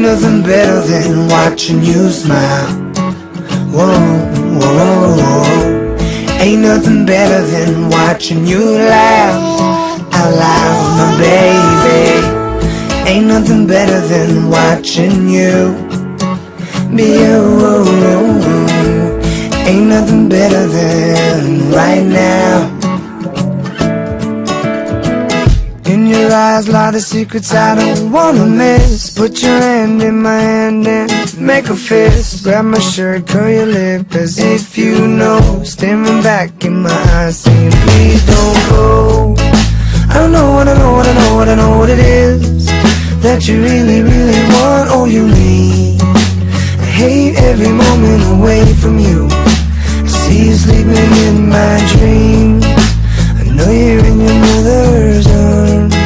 nothing better than watching you smile. Whoa, whoa, whoa. Ain't nothing better than watching you laugh out loud, my baby. Ain't nothing better than watching you be you. Ain't nothing better than right now. In your eyes lie the secrets I don't wanna miss. Put your hand in my hand and make a fist. Grab my shirt, curl your lip as if you know. Staring back in my eyes saying please don't go. I don't know what I know, what I know, what I know what it is that you really, really want, or you need. I hate every moment away from you. I see you sleeping in my dreams. I know you're in your mother's arms.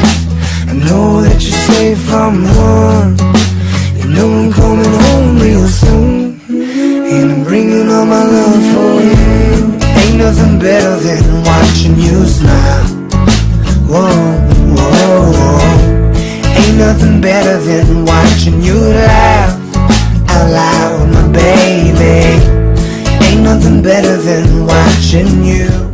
I know that you're safe from harm. You know I'm coming home real soon, and I'm bringing all my love for you. Ain't nothing better than watching you smile. Whoa, whoa, whoa. Ain't nothing better than watching you laugh out loud, my baby. Ain't nothing better than watching you